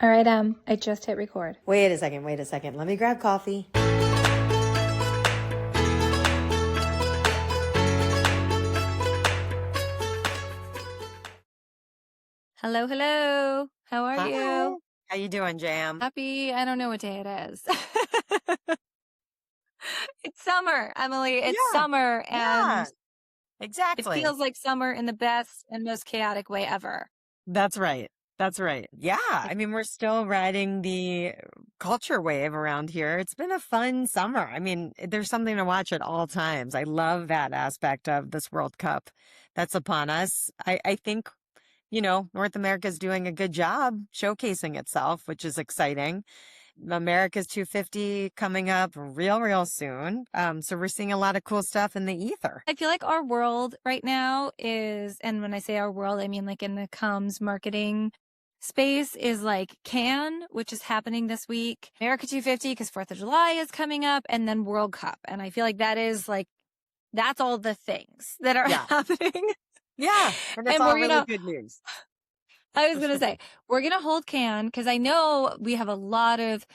All right, I just hit record. Wait a second. Let me grab coffee. Hello, hello. How are Hi. you? How you doing, Jam? Happy, I don't know what day it is. It's summer, Emily. It's Yeah, summer, yeah, and it exactly. feels like summer in the best and most chaotic way ever. That's right. That's right. Yeah. I Like, mean, we're still riding the culture wave around here. It's been a fun summer. I mean, there's something to watch at all times. I love that aspect of this World Cup that's upon us. I think, North America's doing a good job showcasing itself, which is exciting. America's 250 coming up real soon. So we're seeing a lot of cool stuff in the ether. I feel like our world right now is, and when I say our world, I mean like in the comms marketing space, is like Cannes, which is happening this week, America 250, because 4th of July is coming up, and then World Cup. And I feel like that is like, that's all the things that are Yeah. happening. Yeah. And it's And all we're really gonna, good news. I was going to say, we're going to hold Cannes because I know we have a lot of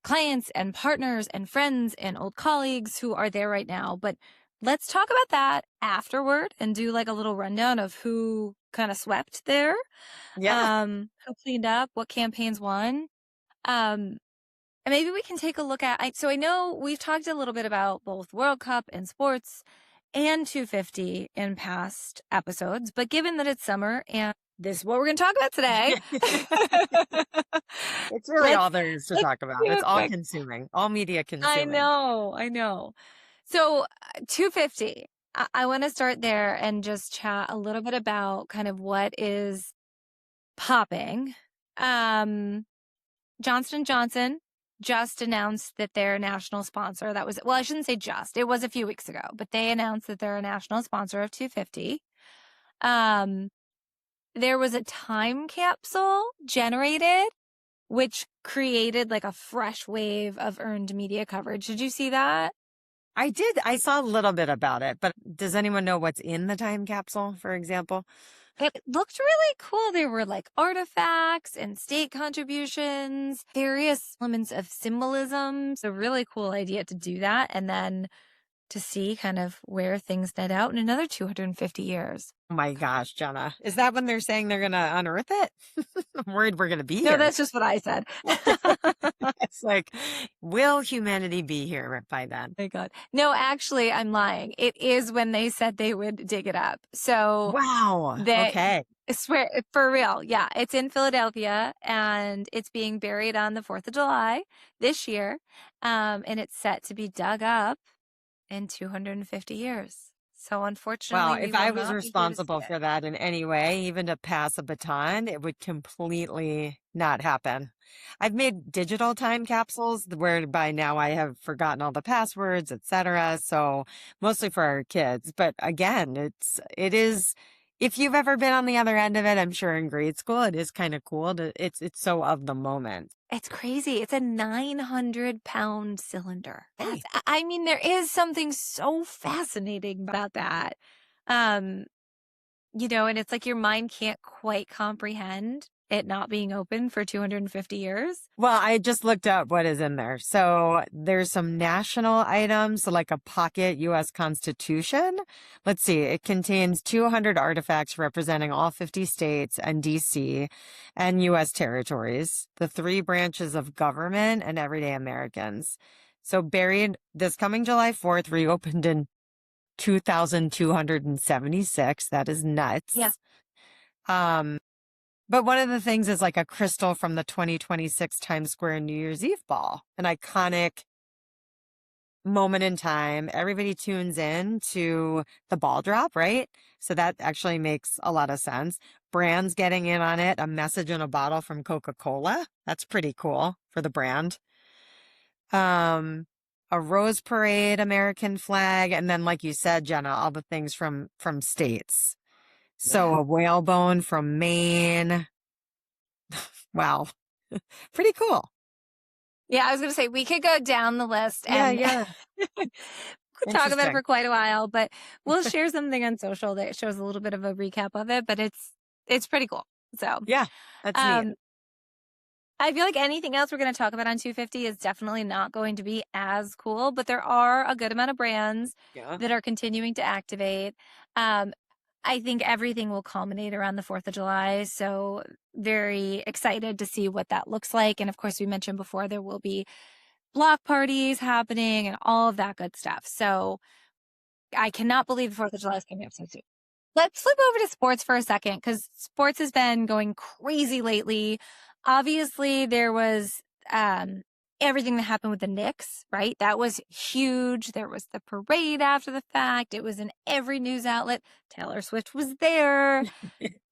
clients and partners and friends and old colleagues who are there right now. But let's talk about that afterward and do like a little rundown of who kind of swept there, Yeah. who cleaned up, what campaigns won. And maybe we can take a look at, so I know we've talked a little bit about both World Cup and sports and 250 in past episodes, but given that it's summer and this is what we're going to talk about today. It's really all there is to let's talk about. do It's a all quick. consuming, all media I consuming. know. So 250, I want to start there and just chat a little bit about kind of what is popping. Johnson & Johnson just announced that they're a national sponsor. That was, well, I shouldn't say just, it was a few weeks ago, but they announced that they're a national sponsor of 250. There was a time capsule generated, which created like a fresh wave of earned media coverage. Did you see that? I did. I saw a little bit about it, but does anyone know what's in the time capsule, for example? It looked really cool. There were like artifacts and state contributions, various elements of symbolism. It's a really cool idea to do that. And then to see kind of where things net out in another 250 years. Oh my gosh, Jenna. Is that when they're saying they're going to unearth it? I'm worried we're going to be No, here. that's just what I said. It's like, will humanity be here by then? My God. No, actually, I'm lying. It is when they said they would dig it up. So Wow. Okay. I swear, for real. Yeah, it's in Philadelphia and it's being buried on the 4th of July this year. And it's set to be dug up in 250 years. So unfortunately, Well, we if will I was not be here to see responsible it. for that in any way, even to pass a baton, it would completely not happen. I've made digital time capsules where by now I have forgotten all the passwords, etc. So mostly for our kids. But again, it is, if you've ever been on the other end of it, I'm sure in grade school, it is kind of cool it's so of the moment. It's crazy. It's a 900-pound cylinder. Hey. I mean, there is something so fascinating about that. Um, and it's like your mind can't quite comprehend it not being open for 250 years. Well, I just looked up what is in there. So there's some national items, like a pocket U.S. Constitution. Let's see. It contains 200 artifacts representing all 50 states and D.C. and U.S. territories, the three branches of government and everyday Americans. So buried this coming July 4th, reopened in 2,276. That is nuts. Yeah. But one of the things is like a crystal from the 2026 Times Square New Year's Eve ball, an iconic moment in time. Everybody tunes in to the ball drop, right? So that actually makes a lot of sense. Brands getting in on it, a message in a bottle from Coca-Cola. That's pretty cool for the brand. A rose parade, American flag, and then like you said, Jenna, all the things from states. So a whalebone from Maine. Wow. Pretty cool. Yeah, I was going to say, we could go down the list and could talk about it for quite a while, but we'll share something on social that shows a little bit of a recap of it, but it's pretty cool. So yeah, that's neat. I feel like anything else we're going to talk about on 250 is definitely not going to be as cool, but there are a good amount of brands Yeah. that are continuing to activate. I think everything will culminate around the 4th of July. So very excited to see what that looks like. And of course, we mentioned before, there will be block parties happening and all of that good stuff. So I cannot believe the 4th of July is coming up so soon. Let's flip over to sports for a second because sports has been going crazy lately. Obviously, there was everything that happened with the Knicks, right? That was huge. There was the parade after the fact. It was in every news outlet. Taylor Swift was there.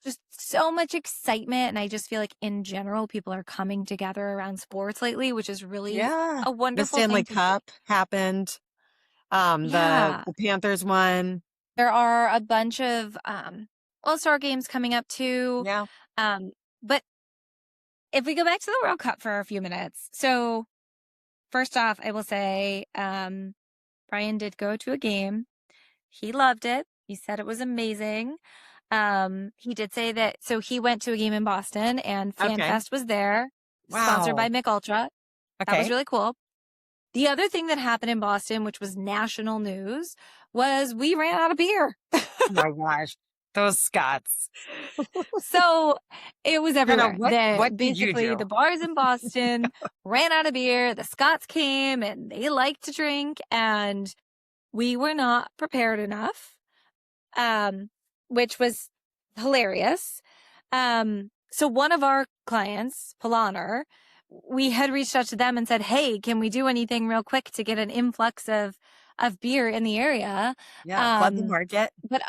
Just so much excitement. And I just feel like in general, people are coming together around sports lately, which is really Yeah. a The wonderful Stanley thing to see. Cup happened. Yeah. The Panthers won. There are a bunch of All-Star games coming up too. Yeah. But if we go back to the World Cup for a few minutes. So first off, I will say Brian did go to a game. He loved it. He said it was amazing. He did say that, so he went to a game in Boston and Okay. FanFest was there, sponsored by Wow. Mick Ultra. That was Okay. really cool. The other thing that happened in Boston, which was national news, was we ran out of beer. Oh my gosh. Those Scots. So it was Hannah, everywhere. what did you Basically, do? the bars in Boston ran out of beer. The Scots came and they like to drink, and we were not prepared enough, which was hilarious. So one of our clients, Polaner, we had reached out to them and said, "Hey, can we do anything real quick to get an influx of beer in the area?" Yeah. Flood the market. But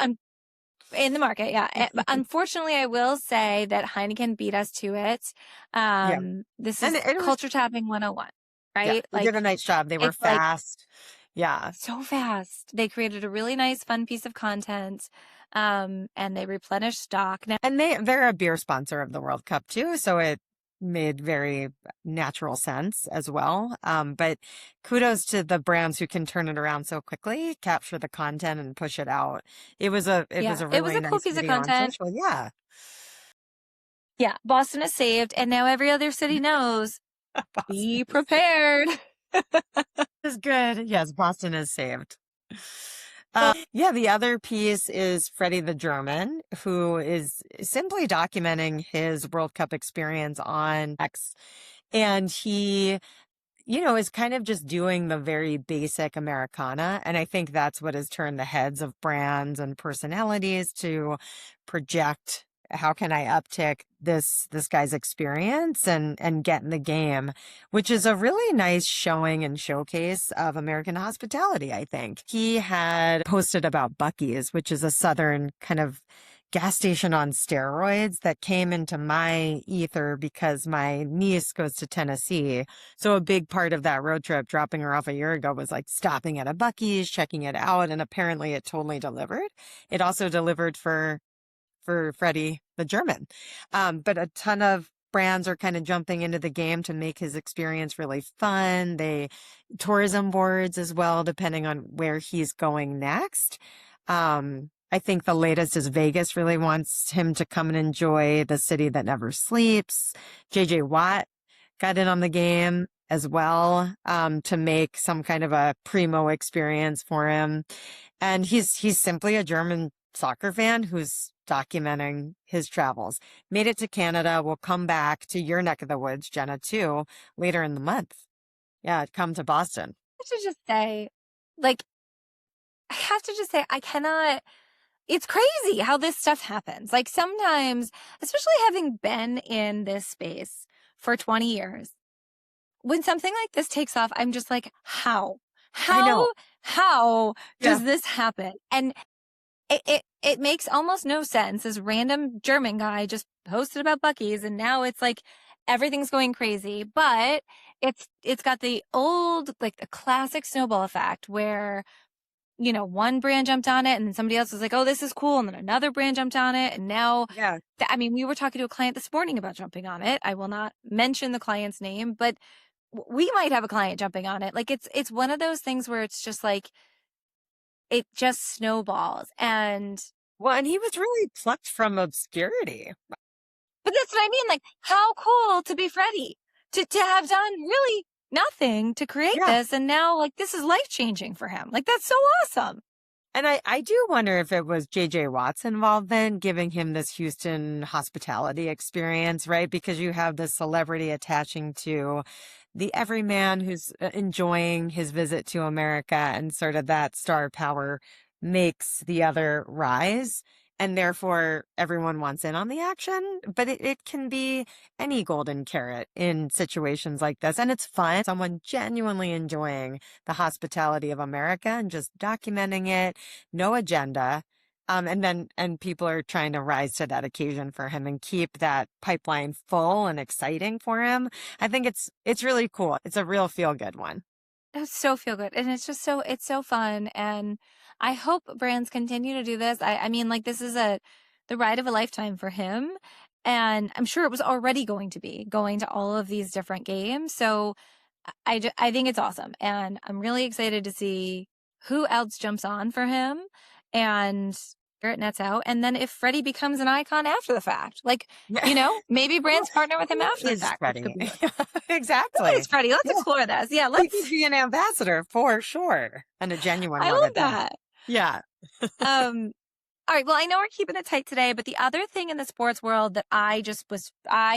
in the market, yeah. But unfortunately, I will say that Heineken beat us to it. Yeah. This And is it was, culture tapping 101, yeah, right? they did a nice job. They were it's like fast. Yeah. so fast. They created a really nice, fun piece of content, and they replenished stock. Now, And they're a beer sponsor of the World Cup too, so it made very natural sense as well. But kudos to the brands who can turn it around so quickly, capture the content and push it out. It was a yeah, it was really a cool nice piece of video on content. social. Yeah. Yeah, Boston is saved, and now every other city knows. Be prepared. Is good. Yes, Boston is saved. Yeah, the other piece is Freddie the German, who is simply documenting his World Cup experience on X. And he, is kind of just doing the very basic Americana. And I think that's what has turned the heads of brands and personalities to project how can I uptick this guy's experience and get in the game, which is a really nice showing and showcase of American hospitality, I think. He had posted about Buc-ee's, which is a Southern kind of gas station on steroids that came into my ether because my niece goes to Tennessee. So a big part of that road trip, dropping her off a year ago, was like stopping at a Buc-ee's, checking it out, and apparently it totally delivered. It also delivered for Freddie the German. But a ton of brands are kind of jumping into the game to make his experience really fun. Tourism boards as well, depending on where he's going next. I think the latest is Vegas really wants him to come and enjoy the city that never sleeps. JJ Watt got in on the game as well, to make some kind of a primo experience for him. And he's simply a German soccer fan who's documenting his travels. Made it to Canada. Will come back to your neck of the woods, Jenna, too, later in the month. Yeah, come to Boston. I have to just say, I cannot. It's crazy how this stuff happens. Like sometimes, especially having been in this space for 20 years, when something like this takes off, I'm just like, how? I know. How does Yeah. this happen? And it makes almost no sense. This random German guy just posted about Buc-ee's, and now it's like everything's going crazy. But it's got the old, like the classic snowball effect where, one brand jumped on it and then somebody else was like, oh, this is cool. And then another brand jumped on it. And now, Yeah. we were talking to a client this morning about jumping on it. I will not mention the client's name, but we might have a client jumping on it. Like it's one of those things where it's just like, it just snowballs. And he was really plucked from obscurity. but that's what I mean. Like, how cool to be Freddie. to have done really nothing to create Yeah. this. And now like this is life changing for him. Like that's so awesome. And I do wonder if it was JJ Watt's involvement giving him this Houston hospitality experience, right? Because you have this celebrity attaching to the everyman who's enjoying his visit to America, and sort of that star power makes the other rise. And therefore, everyone wants in on the action. But it can be any golden carrot in situations like this. And it's fun. Someone genuinely enjoying the hospitality of America and just documenting it, no agenda. And people are trying to rise to that occasion for him and keep that pipeline full and exciting for him. I think it's really cool. It's a real feel good one. It's so feel good. And it's just it's so fun. And I hope brands continue to do this. I mean, like this is the ride of a lifetime for him. And I'm sure it was already going to be going to all of these different games. So I think it's awesome. And I'm really excited to see who else jumps on for him and figure it nets out. And then if Freddie becomes an icon after the fact, like, maybe brands partner with him after the Is fact. Freddie. Who Exactly. is Freddie? Let's explore this. Yeah, He let's. could be an ambassador for sure. And a genuine I one love at that. that. Yeah. All right. Well, I know we're keeping it tight today, but the other thing in the sports world that I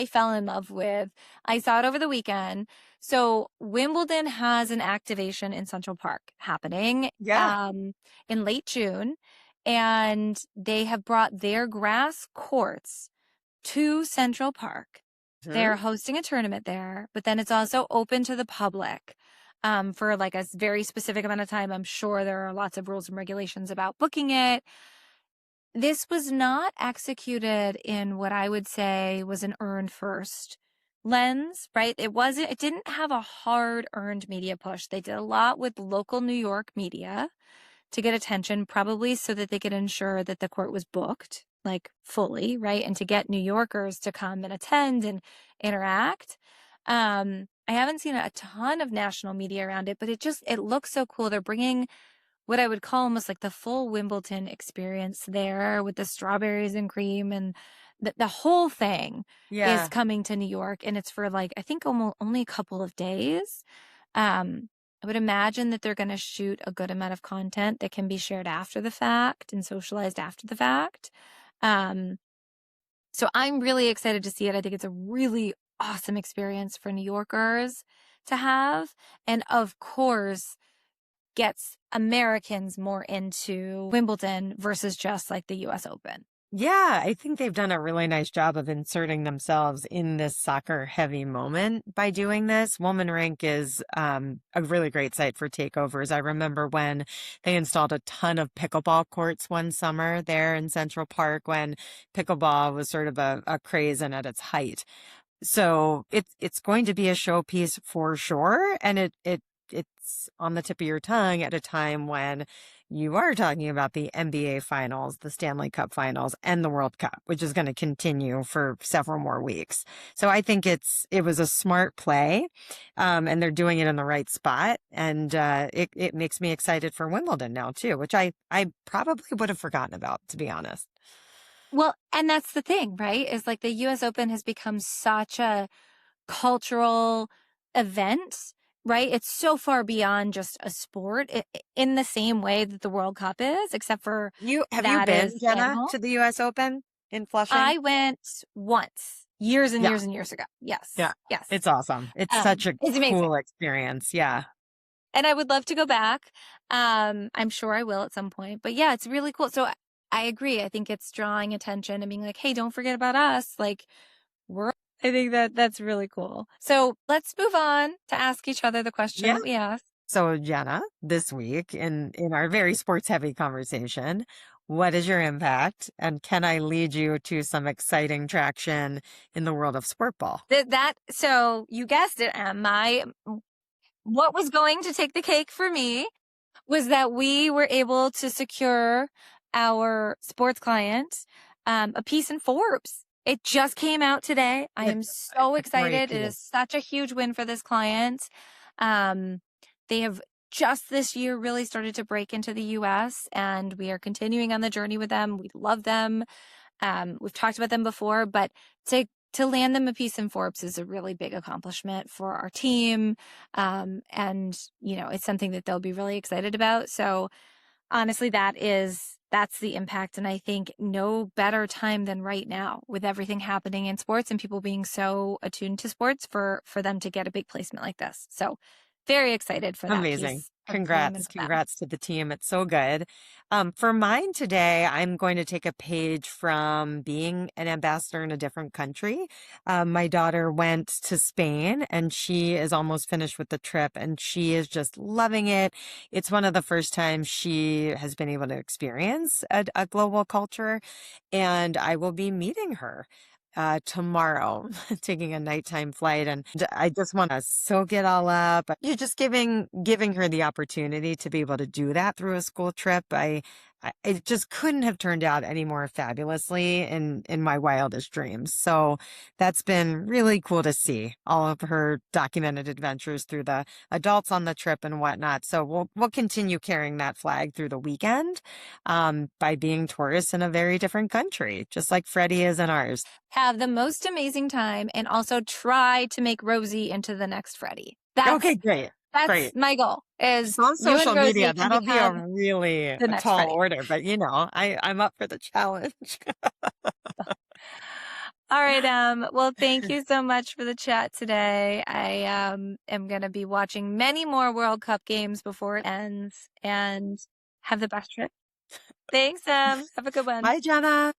fell in love with, I saw it over the weekend. So Wimbledon has an activation in Central Park happening, Yeah. in late June, and they have brought their grass courts to Central Park. They're hosting a tournament there, but then it's also open to the public. For like a very specific amount of time. I'm sure there are lots of rules and regulations about booking it. This was not executed in what I would say was an earned first lens, right? It didn't have a hard earned media push. They did a lot with local New York media to get attention, probably so that they could ensure that the court was booked like fully, right? And to get New Yorkers to come and attend and interact. I haven't seen a ton of national media around it, but it looks so cool. They're bringing what I would call almost like the full Wimbledon experience there with the strawberries and cream, and the whole thing Yeah. is coming to New York, and it's for like, I think almost only a couple of days. I would imagine that they're going to shoot a good amount of content that can be shared after the fact and socialized after the fact. So I'm really excited to see it. I think it's a really awesome experience for New Yorkers to have. And of course, gets Americans more into Wimbledon versus just like the US Open. Yeah, I think they've done a really nice job of inserting themselves in this soccer heavy moment by doing this. Woman Rink is a really great site for takeovers. I remember when they installed a ton of pickleball courts one summer there in Central Park when pickleball was sort of a craze and at its height. So it's going to be a showpiece for sure. And it's on the tip of your tongue at a time when you are talking about the NBA finals, the Stanley Cup finals, and the World Cup, which is going to continue for several more weeks. So I think it was a smart play, and they're doing it in the right spot. And it makes me excited for Wimbledon now too, which I probably would have forgotten about, to be honest. Well, and that's the thing, right? Is like the US Open has become such a cultural event, right? It's so far beyond just a sport in the same way that the World Cup is, except for Have you that been, is Jenna, animal. to the US Open in Flushing? I went once, years and Yeah. years and years ago. Yes. Yeah. Yes. It's awesome. It's such a it's amazing. cool experience. Yeah. And I would love to go back. I'm sure I will at some point. But yeah, it's really cool. So I agree. I think it's drawing attention and being like, hey, don't forget about us. Like, I think that's really cool. So let's move on to ask each other the question Yeah. that we asked. So Jenna, this week in our very sports heavy conversation, what is your impact? And can I lead you to some exciting traction in the world of sport ball? So you guessed it, Em. What was going to take the cake for me was that we were able to secure our sports client a piece in Forbes. It just came out today. I am so excited. It is such a huge win for this client. They have just this year really started to break into the US, and we are continuing on the journey with them. We love them. We've talked about them before, but to to land them a piece in Forbes is a really big accomplishment for our team. And, it's something that they'll be really excited about. So honestly, that's the impact. And I think no better time than right now with everything happening in sports and people being so attuned to sports for them to get a big placement like this. So very excited for that Amazing. piece of time and Congrats. for them. Congrats to the team. It's so good. For mine today, I'm going to take a page from being an ambassador in a different country. My daughter went to Spain and she is almost finished with the trip and she is just loving it. It's one of the first times she has been able to experience a global culture, and I will be meeting her tomorrow, taking a nighttime flight, and I just want to soak it all up. You're just giving her the opportunity to be able to do that through a school trip. It just couldn't have turned out any more fabulously in my wildest dreams. So that's been really cool to see all of her documented adventures through the adults on the trip and whatnot. So we'll continue carrying that flag through the weekend, by being tourists in a very different country, just like Freddie is in ours. Have the most amazing time and also try to make Rosie into the next Freddie. Okay, great. That's Great. my goal is It's on you and social Rosie media. can That'll be a become really the next tall Freddie. order, but I'm up for the challenge. All right. Well, thank you so much for the chat today. I am going to be watching many more World Cup games before it ends, and have the best trip. Thanks, have a good one. Bye, Jenna.